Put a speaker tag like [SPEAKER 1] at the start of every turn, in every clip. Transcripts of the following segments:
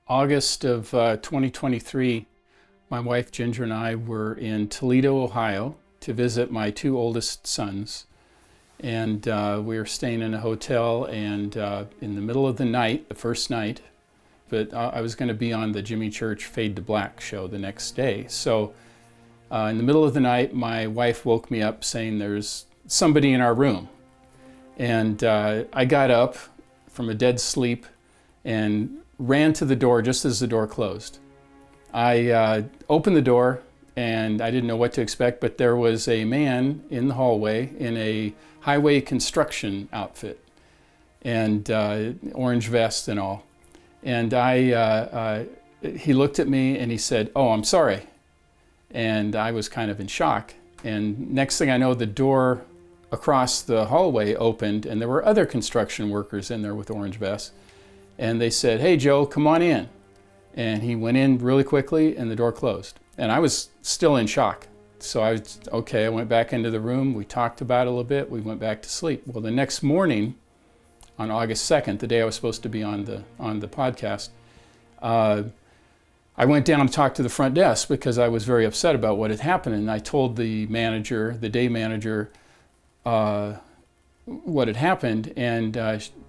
[SPEAKER 1] August of 2023, my wife Ginger and I were in Toledo, Ohio to visit my two oldest sons. And we were staying in a hotel, and in the middle of the night, the first night, but I was going to be on the Jimmy Church Fade to Black show the next day. So in the middle of the night, my wife woke me up saying there's somebody in our room. And I got up from a dead sleep and ran to the door just as the door closed. I opened the door and I didn't know what to expect, but there was a man in the hallway in a highway construction outfit and orange vest and all. And he looked at me and he said, "Oh, I'm sorry." And I was kind of in shock. And next thing I know, the door across the hallway opened and there were other construction workers in there with orange vests. And they said, "Hey, Joe, come on in." And he went in really quickly and the door closed. And I was still in shock. So I went back into the room. We talked about it a little bit. We went back to sleep. Well, the next morning, on August 2nd, the day I was supposed to be on the podcast, I went down to talk to the front desk because I was very upset about what had happened. And I told the manager, the day manager, what had happened, and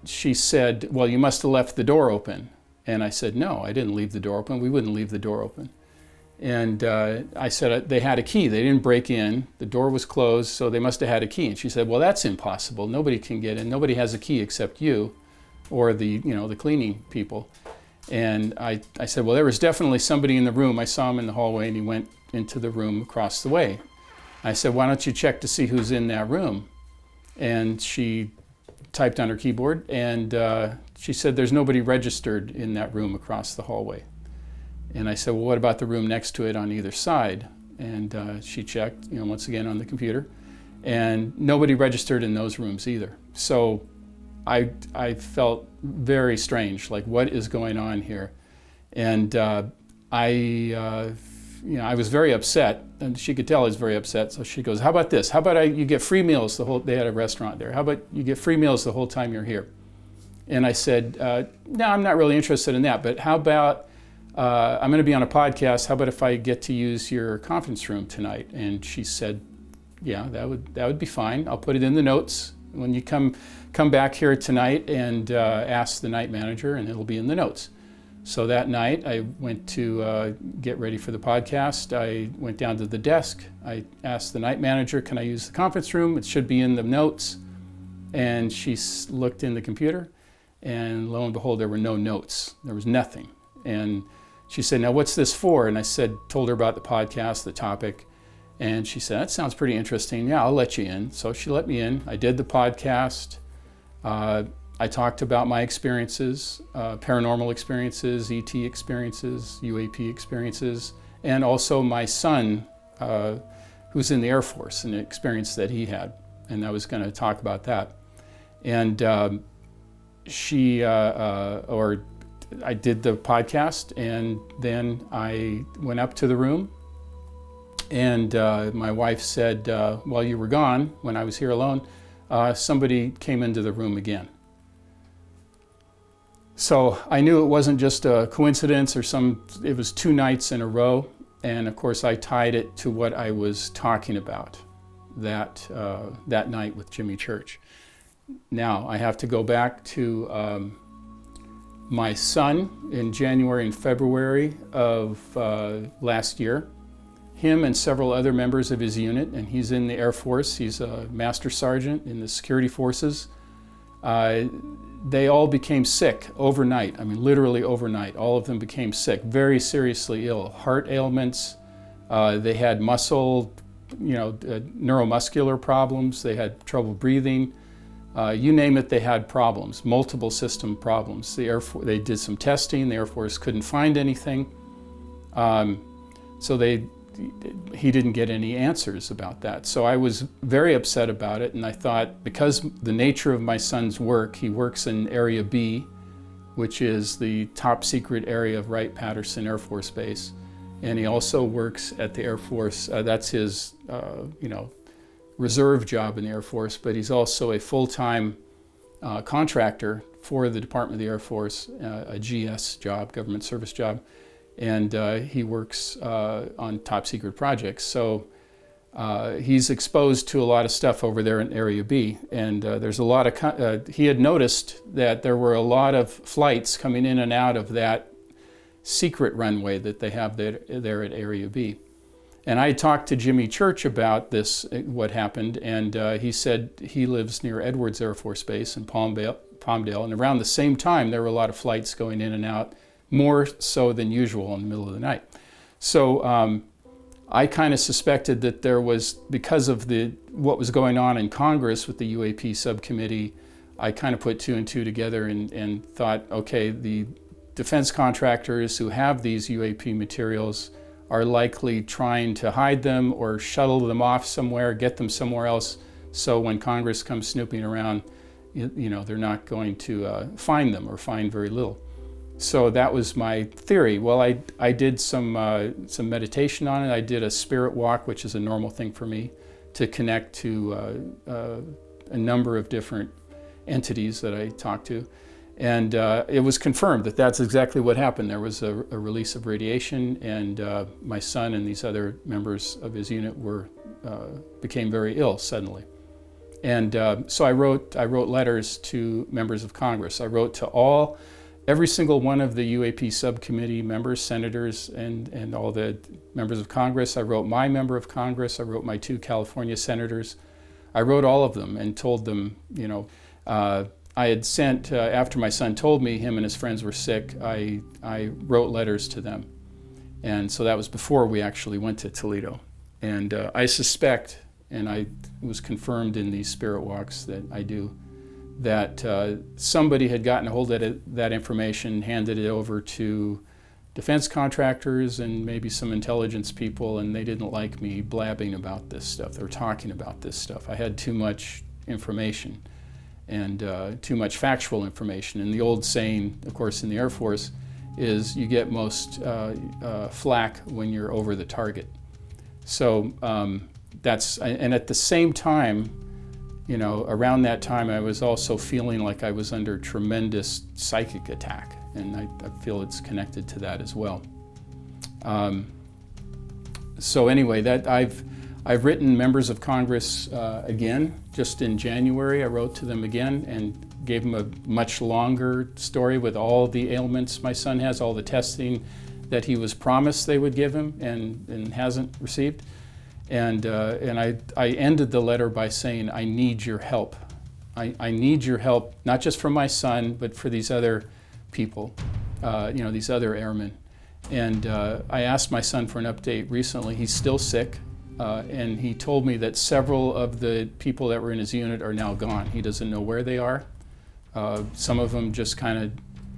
[SPEAKER 1] she said, "Well, you must have left the door open." And I said, "No, I didn't leave the door open. We wouldn't leave the door open." And I said, "They had a key. They didn't break in. The door was closed, so they must have had a key." And she said, "Well, that's impossible. Nobody can get in. Nobody has a key except you or the cleaning people." And I said, "Well, there was definitely somebody in the room. I saw him in the hallway, and he went into the room across the way." I said, "Why don't you check to see who's in that room?" And she typed on her keyboard, and she said, "There's nobody registered in that room across the hallway." And I said, "Well, what about the room next to it on either side?" And she checked, once again on the computer, and nobody registered in those rooms either. So I felt very strange, like what is going on here? And I was very upset, and she could tell I was very upset. So she goes, "How about this? How about you get free meals they had a restaurant there. How about you get free meals the whole time you're here?" And I said, "No, I'm not really interested in that, but how about, I'm going to be on a podcast. How about if I get to use your conference room tonight?" And she said, "Yeah, that would be fine. I'll put it in the notes when you come back here tonight and ask the night manager, and it'll be in the notes." So that night I went to get ready for the podcast. I went down to the desk. I asked the night manager, "Can I use the conference room? It should be in the notes." And she looked in the computer, and lo and behold, there were no notes. There was nothing. And she said, "Now what's this for?" And I told her about the podcast, the topic. And she said, "That sounds pretty interesting. Yeah, I'll let you in." So she let me in. I did the podcast. I talked about my experiences, paranormal experiences, ET experiences, UAP experiences, and also my son, who's in the Air Force, and the experience that he had. And I was going to talk about that. And I did the podcast, and then I went up to the room, and my wife said, while you were gone, when I was here alone, somebody came into the room again. So I knew it wasn't just a coincidence it was 2 nights in a row. And of course I tied it to what I was talking about that night with Jimmy Church. Now I have to go back to my son in January and February of last year. Him and several other members of his unit, and he's in the Air Force. He's a master sergeant in the security forces. They all became sick overnight. I mean, literally overnight. All of them became sick, very seriously ill. Heart ailments. They had neuromuscular problems. They had trouble breathing. You name it, they had problems, multiple system problems. They did some testing. The Air Force couldn't find anything. So he didn't get any answers about that. So I was very upset about it, and I thought, because the nature of my son's work, he works in Area B, which is the top secret area of Wright-Patterson Air Force Base, and he also works at the Air Force. That's his, reserve job in the Air Force, but he's also a full-time contractor for the Department of the Air Force, a GS job, government service job, and he works on top secret projects. So he's exposed to a lot of stuff over there in Area B, and there's a lot of, he had noticed that there were a lot of flights coming in and out of that secret runway that they have there at Area B. And I talked to Jimmy Church about this, what happened, and he said he lives near Edwards Air Force Base in Palmdale, and around the same time there were a lot of flights going in and out, more so than usual in the middle of the night. So I kind of suspected that there was, because of what was going on in Congress with the UAP subcommittee, I kind of put two and two together and thought, okay, the defense contractors who have these UAP materials are likely trying to hide them or shuttle them off somewhere, get them somewhere else, so when Congress comes snooping around, you know, they're not going to find them or find very little. So that was my theory. Well, I did some meditation on it. I did a spirit walk, which is a normal thing for me, to connect to a number of different entities that I talked to. And it was confirmed that that's exactly what happened. There was a release of radiation, and my son and these other members of his unit became very ill suddenly. And so I wrote letters to members of Congress. I wrote to every single one of the UAP subcommittee members, senators, and all the members of Congress. I wrote my member of Congress. I wrote my 2 California senators. I wrote all of them and told them, you know, I had sent, after my son told me him and his friends were sick, I wrote letters to them. And so that was before we actually went to Toledo. And I suspect, and it was confirmed in these spirit walks that I do, that somebody had gotten a hold of that information, handed it over to defense contractors and maybe some intelligence people, and they didn't like me blabbing about this stuff. They were talking about this stuff. I had too much information and too much factual information. And the old saying, of course, in the Air Force is you get most flack when you're over the target. So and at the same time, you know, around that time I was also feeling like I was under tremendous psychic attack, and I feel it's connected to that as well. So anyway, that I've written members of Congress again. Just in January, I wrote to them again and gave them a much longer story with all the ailments my son has, all the testing that he was promised they would give him and hasn't received. And I ended the letter by saying, I need your help. I need your help, not just for my son, but for these other people, you know, these other airmen. And I asked my son for an update recently. He's still sick. And he told me that several of the people that were in his unit are now gone. He doesn't know where they are. Some of them just kind of,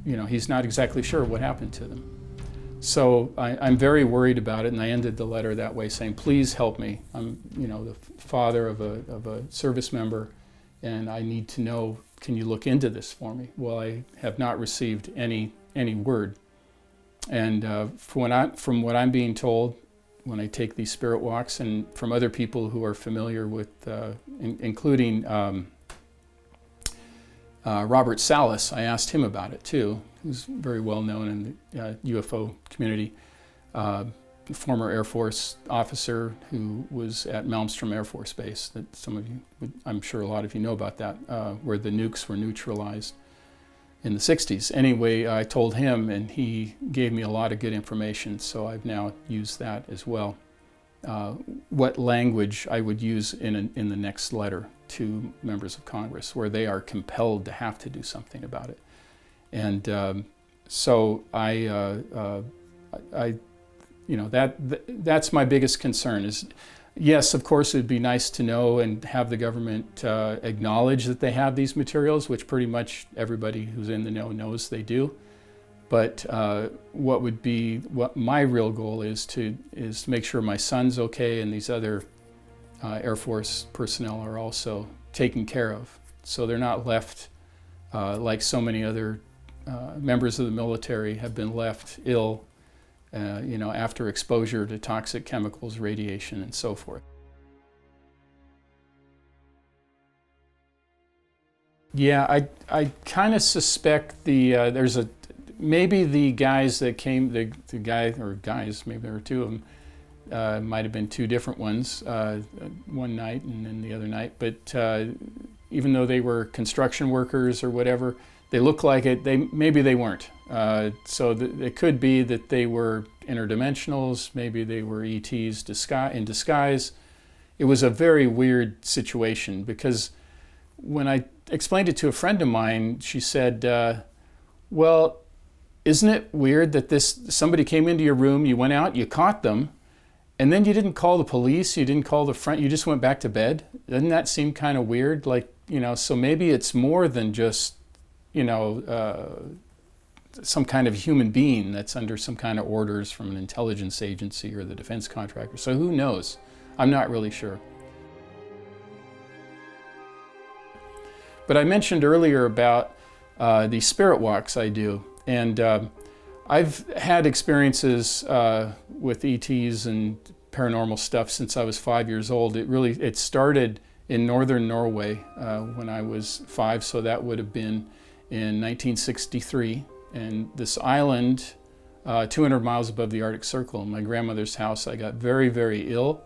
[SPEAKER 1] you know, he's not exactly sure what happened to them. So I'm very worried about it, and I ended the letter that way, saying, please help me. I'm, you know, the father of a service member, and I need to know, can you look into this for me? Well, I have not received any word. And from what I'm being told, when I take these spirit walks, and from other people who are familiar with, including Robert Salas, I asked him about it too, who's very well known in the UFO community, former Air Force officer who was at Malmstrom Air Force Base, that some of you, I'm sure a lot of you know about that, where the nukes were neutralized in the 60s. Anyway, I told him, and he gave me a lot of good information, so I've now used that as well. What language I would use in the next letter to members of Congress, where they are compelled to have to do something about it. And so you know, that's my biggest concern is, yes, of course, it'd be nice to know and have the government acknowledge that they have these materials, which pretty much everybody who's in the know knows they do. But what my real goal is to make sure my son's okay and these other Air Force personnel are also taken care of, so they're not left like so many other members of the military have been left ill, you know, after exposure to toxic chemicals, radiation, and so forth. Yeah, I kind of suspect there's maybe the guys that came, the guy, or guys, maybe there were two of them, might have been two different ones, one night and then the other night. But even though they were construction workers or whatever, they look like it. Maybe they weren't. So it could be that they were interdimensionals. Maybe they were ETs in disguise. It was a very weird situation because when I explained it to a friend of mine, she said, "Well, isn't it weird that somebody came into your room, you went out, you caught them, and then you didn't call the police, you didn't call the front, you just went back to bed? Doesn't that seem kind of weird? Like, so maybe it's more than just, some kind of human being that's under some kind of orders from an intelligence agency or the defense contractor. So who knows? I'm not really sure." But I mentioned earlier about the spirit walks I do. And I've had experiences with ETs and paranormal stuff since I was 5 years old. It started in northern Norway when I was 5, so that would have been in 1963. And this island, 200 miles above the Arctic Circle, in my grandmother's house, I got very, very ill,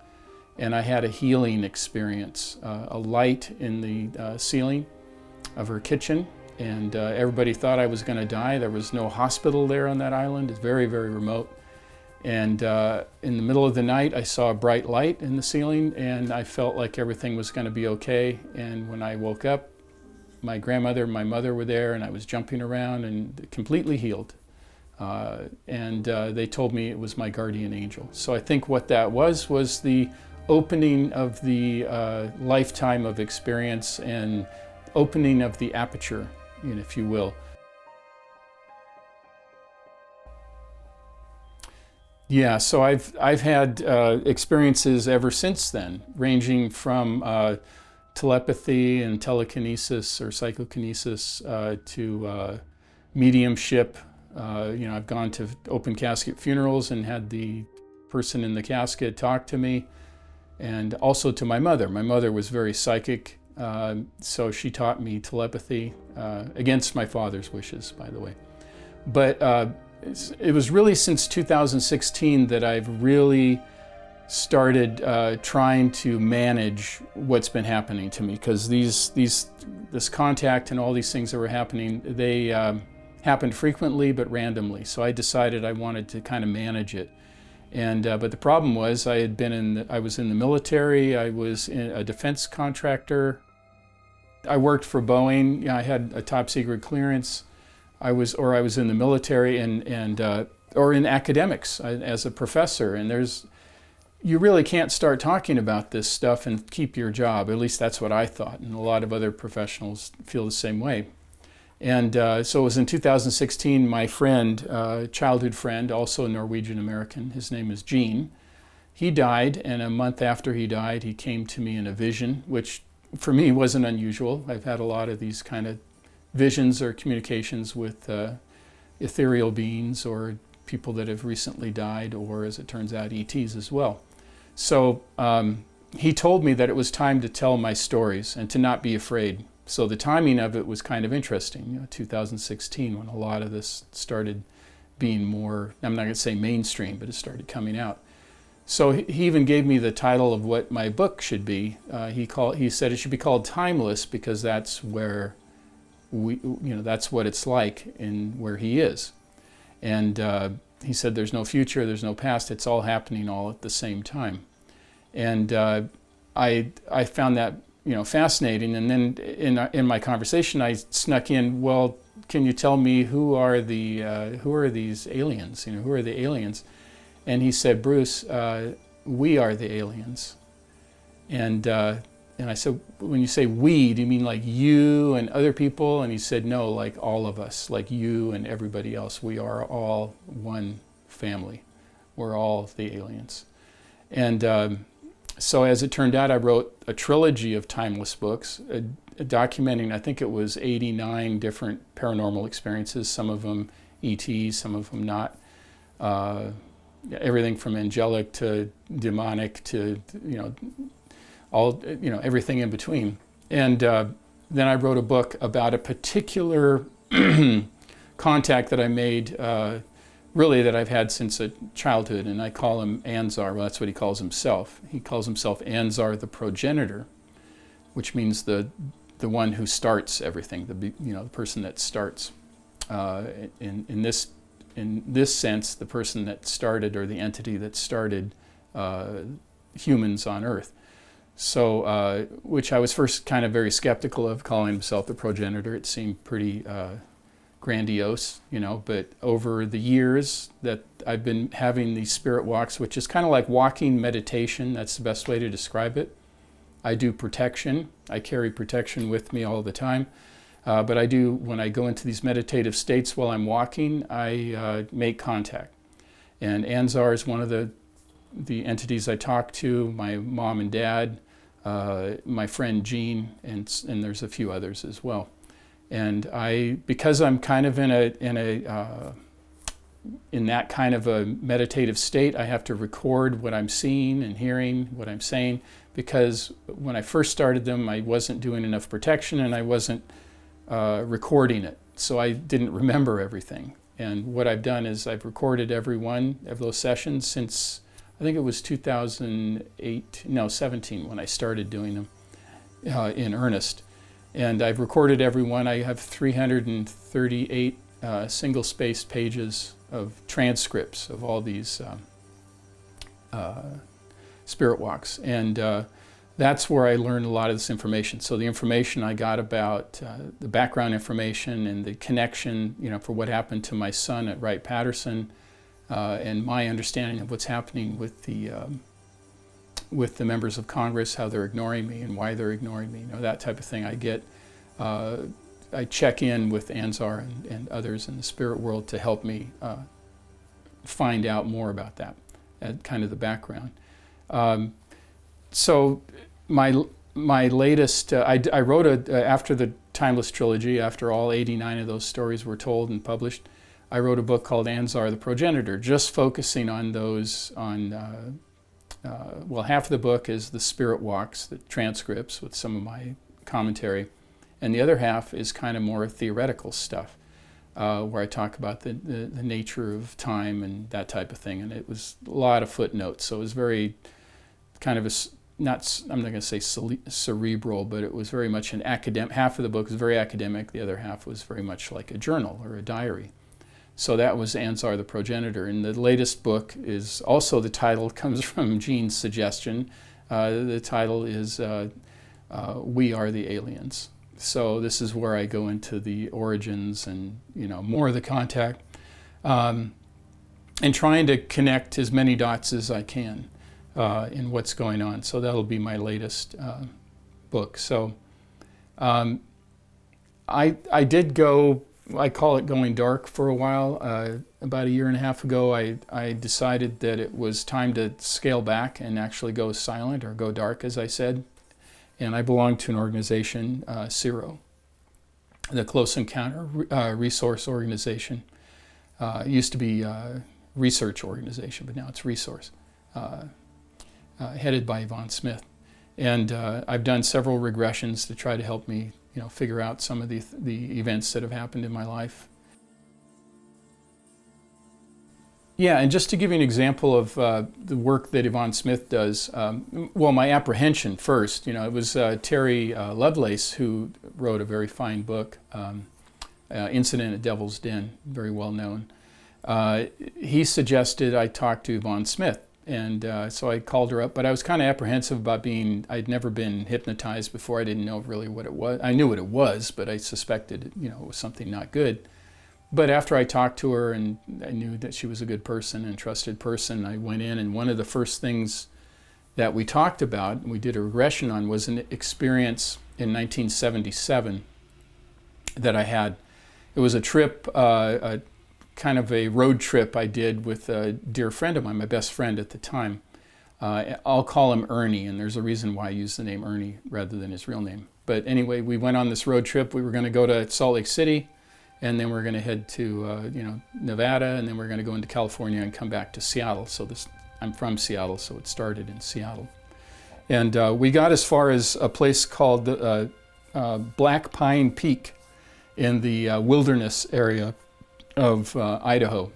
[SPEAKER 1] and I had a healing experience. A light in the ceiling of her kitchen, and everybody thought I was going to die. There was no hospital there on that island. It's very, very remote. And in the middle of the night, I saw a bright light in the ceiling, and I felt like everything was going to be okay. And when I woke up, my grandmother and my mother were there, and I was jumping around and completely healed. And they told me it was my guardian angel. So I think what that was the opening of the lifetime of experience and opening of the aperture, if you will. Yeah, so I've had experiences ever since then, ranging from telepathy and telekinesis or psychokinesis to mediumship. I've gone to open casket funerals and had the person in the casket talk to me, and also to my mother. My mother was very psychic. So she taught me telepathy, against my father's wishes, by the way. But it was really since 2016 that I've really started trying to manage what's been happening to me, because this contact and all these things that were happening, they happened frequently but randomly. So I decided I wanted to kind of manage it. And but the problem was I was in the military. I was a defense contractor. I worked for Boeing. I had a top secret clearance. I was in the military or in academics as a professor. And you really can't start talking about this stuff and keep your job. At least that's what I thought. And a lot of other professionals feel the same way. And so it was in 2016, my friend, childhood friend, also a Norwegian American, his name is Gene, he died, and a month after he died, he came to me in a vision, which for me wasn't unusual. I've had a lot of these kind of visions or communications with ethereal beings or people that have recently died, or as it turns out, ETs as well. So he told me that it was time to tell my stories and to not be afraid. So the timing of it was kind of interesting, 2016, when a lot of this started being more, I'm not going to say mainstream, but it started coming out. So he even gave me the title of what my book should be. He said it should be called Timeless, because that's where that's what it's like in where he is. And he said there's no future, there's no past, it's all happening all at the same time. And I found that fascinating. And then in my conversation, I snuck in, well, can you tell me who are these aliens? Who are the aliens? And he said, Bruce, we are the aliens. And I said, when you say we, do you mean like you and other people? And he said, no, like all of us, like you and everybody else. We are all one family. We're all the aliens. And so as it turned out, I wrote a trilogy of timeless books, documenting, I think it was 89 different paranormal experiences, some of them ETs, some of them not. Everything from angelic to demonic to, everything in between. And then I wrote a book about a particular contact that I made, really that I've had since childhood, and I call him Anzar. Well, that's what he calls himself. He calls himself Anzar the Progenitor, which means the one who starts everything, the person that starts. In this sense, the person that started, or the entity that started humans on Earth. So, which I was first kind of very skeptical of, calling himself the progenitor. It seemed pretty grandiose, but over the years that I've been having these spirit walks, which is kind of like walking meditation, that's the best way to describe it. I do protection. I carry protection with me all the time. But I do, when I go into these meditative states while I'm walking, I make contact. And Anzar is one of the entities I talk to, my mom and dad, my friend Jean, and there's a few others as well. And because I'm kind of in that kind of a meditative state, I have to record what I'm seeing and hearing, what I'm saying, because when I first started them, I wasn't doing enough protection and I wasn't recording it. So I didn't remember everything. And what I've done is I've recorded every one of those sessions since, I think it was 2017 when I started doing them in earnest. And I've recorded every one. I have 338 single-spaced pages of transcripts of all these spirit walks. And that's where I learned a lot of this information. So the information I got about the background information and the connection, for what happened to my son at Wright-Patterson, and my understanding of what's happening with the members of Congress, how they're ignoring me and why they're ignoring me, that type of thing. I check in with Anzar and others in the spirit world to help me find out more about that, kind of the background. So my latest, I wrote after the Timeless Trilogy, after all 89 of those stories were told and published, I wrote a book called Anzar the Progenitor, just focusing on those, well, half of the book is the spirit walks, the transcripts with some of my commentary, and the other half is kind of more theoretical stuff, where I talk about the nature of time and that type of thing, and it was a lot of footnotes, so it was very kind of I'm not going to say cerebral, but it was very much an academic. Half of the book was very academic, the other half was very much like a journal or a diary. So that was Anzar the Progenitor. And the latest book is also, the title comes from Jean's suggestion. The title is We Are the Aliens. So this is where I go into the origins and more of the contact, and trying to connect as many dots as I can in what's going on. So that'll be my latest book. So I did go, I call it going dark for a while. About a year and a half ago, I decided that it was time to scale back and actually go silent, or go dark, as I said. And I belong to an organization, CERO, the Close Encounter Resource Organization. It used to be research organization, but now it's resource, headed by Yvonne Smith. And I've done several regressions to try to help me figure out some of the events that have happened in my life. Yeah, and just to give you an example of the work that Yvonne Smith does, well, my apprehension first, it was Terry Lovelace who wrote a very fine book, Incident at Devil's Den, very well known. He suggested I talk to Yvonne Smith. And so I called her up, but I was kind of apprehensive about I'd never been hypnotized before. I didn't know really what it was. I knew what it was, but I suspected, it was something not good. But after I talked to her and I knew that she was a good person and trusted person, I went in, and one of the first things that we talked about, and we did a regression on, was an experience in 1977 that I had. It was a trip, kind of a road trip I did with a dear friend of mine, my best friend at the time. I'll call him Ernie, and there's a reason why I use the name Ernie rather than his real name. But anyway, we went on this road trip. We were going to go to Salt Lake City, and then we were going to head to Nevada, and then we were going to go into California and come back to Seattle. So I'm from Seattle, so it started in Seattle. And we got as far as a place called Black Pine Peak in the wilderness area of Idaho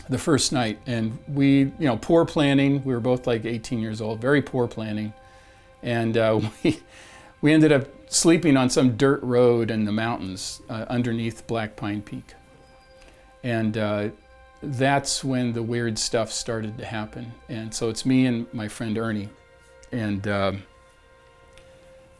[SPEAKER 1] the first night. And we, poor planning. We were both like 18 years old, very poor planning. And we ended up sleeping on some dirt road in the mountains underneath Black Pine Peak. And that's when the weird stuff started to happen. And so it's me and my friend Ernie. And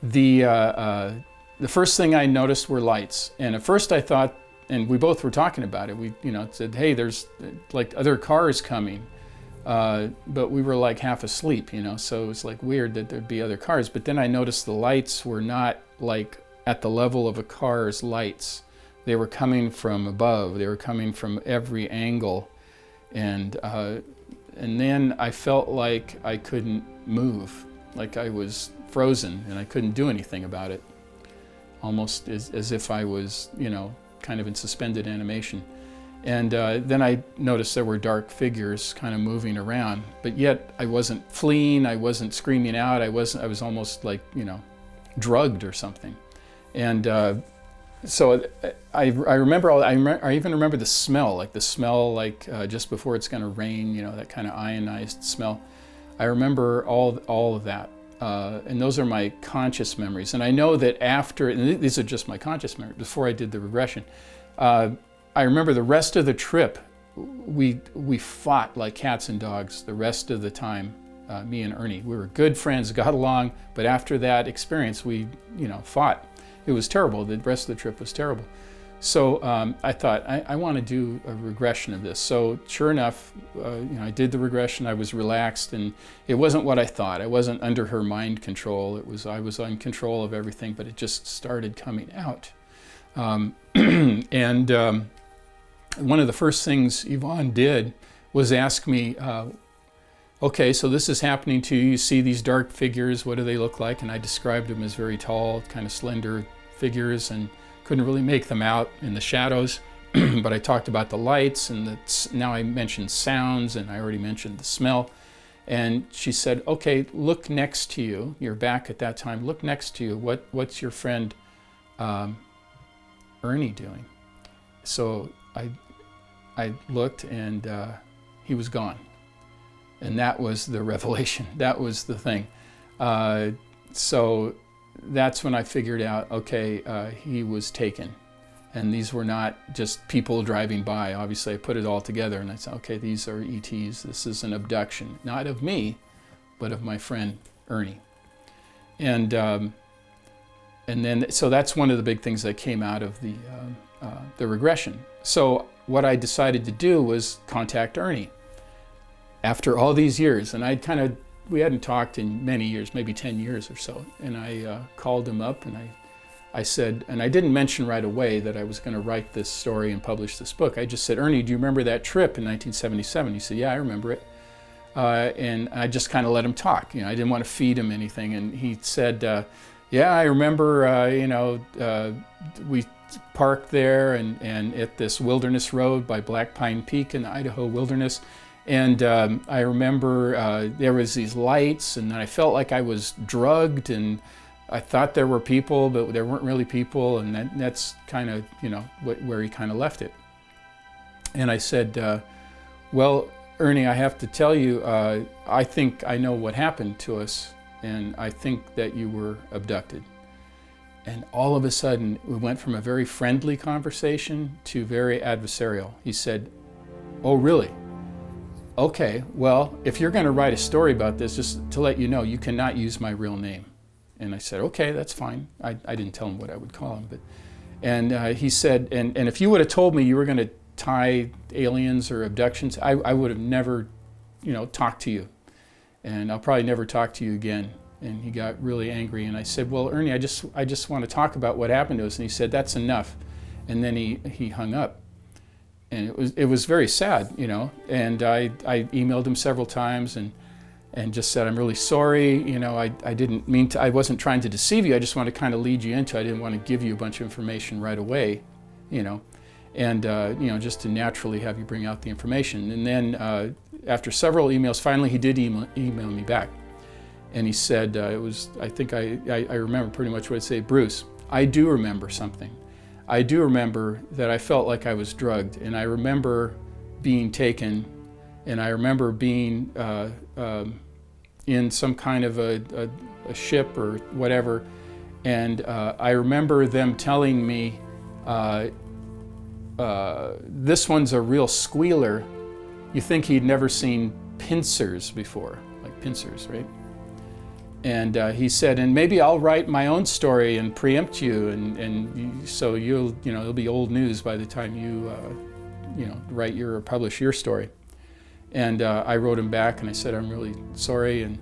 [SPEAKER 1] the first thing I noticed were lights. And at first I thought, and we both were talking about it, we said, hey, there's like other cars coming. But we were like half asleep, so it was like weird that there'd be other cars. But then I noticed the lights were not like at the level of a car's lights. They were coming from above. They were coming from every angle. And then I felt like I couldn't move, like I was frozen and I couldn't do anything about it. Almost as if I was, kind of in suspended animation. And then I noticed there were dark figures kind of moving around, but yet I wasn't fleeing, I wasn't screaming out, I was almost like, drugged or something. And so I even remember the smell, like just before it's going to rain, that kind of ionized smell. I remember all of that. And those are my conscious memories. And I know that after, and these are just my conscious memories, before I did the regression, I remember the rest of the trip, we fought like cats and dogs the rest of the time, me and Ernie. We were good friends, got along, but after that experience, we, fought. It was terrible. The rest of the trip was terrible. So I thought, I want to do a regression of this. So sure enough, I did the regression. I was relaxed, and it wasn't what I thought. I wasn't under her mind control. I was in control of everything, but it just started coming out. And one of the first things Yvonne did was ask me, okay, so this is happening to you. You see these dark figures. What do they look like? And I described them as very tall, kind of slender figures, and couldn't really make them out in the shadows. But I talked about the lights, and now I mentioned sounds, and I already mentioned the smell. And she said, okay, look next to you. You're back at that time. Look next to you. What's your friend Ernie doing? So I looked, and he was gone. And that was the revelation. That was the thing. So that's when I figured out, okay, he was taken. And these were not just people driving by. Obviously, I put it all together, and I said, okay, these are ETs. This is an abduction, not of me, but of my friend Ernie. And then, so that's one of the big things that came out of the regression. So what I decided to do was contact Ernie after all these years. And we hadn't talked in many years, maybe 10 years or so. And I called him up, and I said, and I didn't mention right away that I was going to write this story and publish this book. I just said, Ernie, do you remember that trip in 1977? He said, yeah, I remember it. And I just kind of let him talk. I didn't want to feed him anything. And he said, yeah, I remember, we parked there and at this wilderness road by Black Pine Peak in the Idaho wilderness. And I remember there was these lights, and I felt like I was drugged, and I thought there were people, but there weren't really people, and that's kind of, where he kind of left it. And I said, well, Ernie, I have to tell you, I think I know what happened to us, and I think that you were abducted. And all of a sudden, we went from a very friendly conversation to very adversarial. He said, oh, really? Okay, well, if you're going to write a story about this, just to let you know, you cannot use my real name. And I said, okay, that's fine. I didn't tell him what I would call him. And he said, and if you would have told me you were going to tie aliens or abductions, I would have never, talked to you. And I'll probably never talk to you again. And he got really angry. And I said, well, Ernie, I just want to talk about what happened to us. And he said, that's enough. And then he hung up. And it was very sad, and I emailed him several times and just said, I'm really sorry, I didn't mean to, I wasn't trying to deceive you, I just want to kind of lead you into it. I didn't want to give you a bunch of information right away, and just to naturally have you bring out the information. And then after several emails, finally he did email me back. And he said, I think I remember pretty much what he said, Bruce, I do remember something. I do remember that I felt like I was drugged, and I remember being taken, and I remember being in some kind of a ship or whatever, and I remember them telling me, this one's a real squealer. You think he'd never seen pincers before, like pincers, right? And he said, and maybe I'll write my own story and preempt you, so it'll be old news by the time you write your or publish your story. And I wrote him back and I said, I'm really sorry, and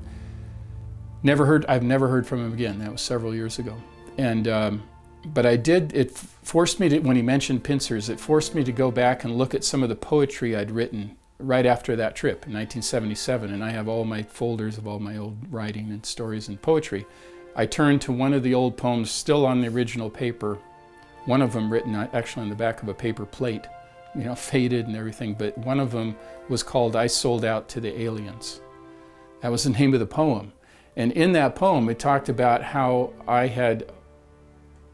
[SPEAKER 1] I've never heard from him again. That was several years ago. And but it forced me to, when he mentioned pincers, it forced me to go back and look at some of the poetry I'd written right after that trip in 1977, and I have all my folders of all my old writing and stories and poetry. I turned to one of the old poems still on the original paper, one of them written actually on the back of a paper plate, faded and everything, but one of them was called I Sold Out to the Aliens. That was the name of the poem. And in that poem, it talked about how I had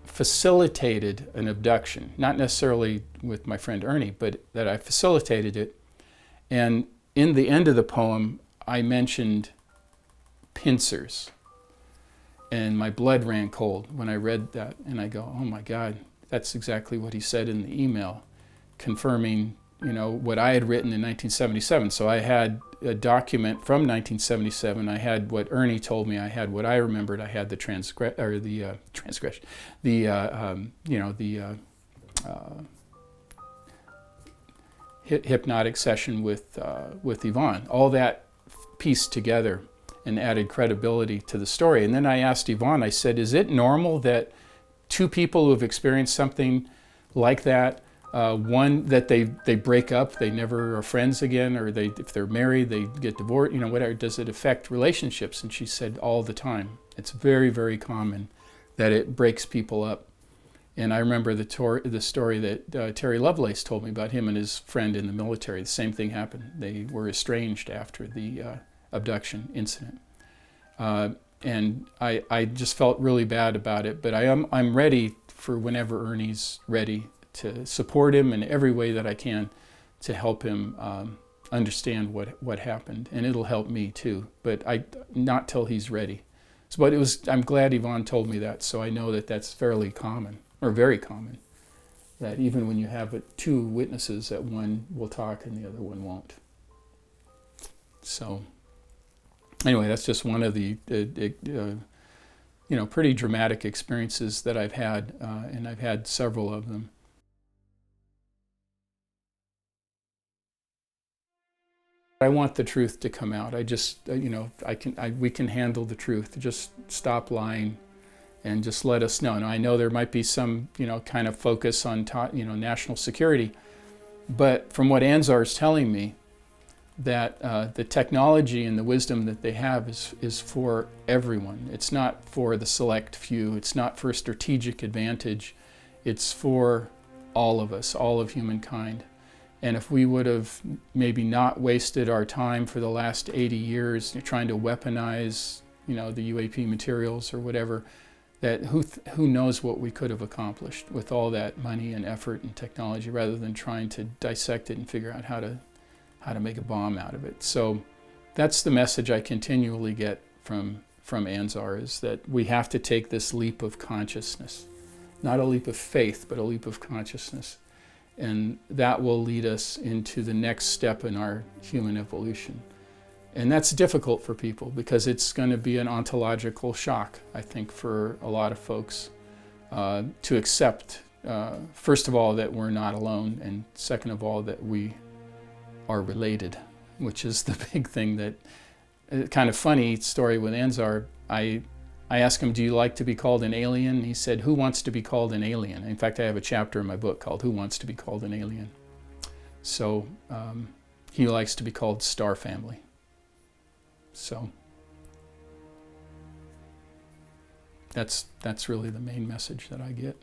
[SPEAKER 1] facilitated an abduction, not necessarily with my friend Ernie, but that I facilitated it. And in the end of the poem, I mentioned pincers. And my blood ran cold when I read that. And I go, oh my God, that's exactly what he said in the email, confirming, what I had written in 1977. So I had a document from 1977. I had what Ernie told me. I had what I remembered. I had the hypnotic session with Yvonne. All that pieced together and added credibility to the story. And then I asked Yvonne, I said, is it normal that two people who have experienced something like that, one, that they break up, they never are friends again, or if they're married, they get divorced, whatever, does it affect relationships? And she said, all the time. It's very, very common that it breaks people up. And I remember the story that Terry Lovelace told me about him and his friend in the military. The same thing happened. They were estranged after the abduction incident. And I just felt really bad about it, but I'm ready for whenever Ernie's ready to support him in every way that I can to help him understand what happened. And it'll help me too, but not till he's ready. But I'm glad Yvonne told me that, so I know that that's fairly common, or very common, that even when you have two witnesses, that one will talk and the other one won't. So anyway, that's just one of the pretty dramatic experiences that I've had, and I've had several of them. I want the truth to come out. I just, we can handle the truth. Just stop lying and just let us know. Now, I know there might be some, kind of focus on, national security, but from what Anzar is telling me, that the technology and the wisdom that they have is for everyone. It's not for the select few. It's not for strategic advantage. It's for all of us, all of humankind. And if we would have maybe not wasted our time for the last 80 years trying to weaponize, the UAP materials or whatever, that who knows what we could have accomplished with all that money and effort and technology, rather than trying to dissect it and figure out how to make a bomb out of it. So that's the message I continually get from Anzar, is that we have to take this leap of consciousness, not a leap of faith, but a leap of consciousness. And that will lead us into the next step in our human evolution. And that's difficult for people because it's going to be an ontological shock, I think, for a lot of folks to accept, first of all, that we're not alone, and second of all, that we are related, which is the big thing. That kind of funny story with Anzar. I asked him, do you like to be called an alien? He said, who wants to be called an alien? In fact, I have a chapter in my book called Who Wants to be Called an Alien? So he likes to be called Star Family. So that's really the main message that I get.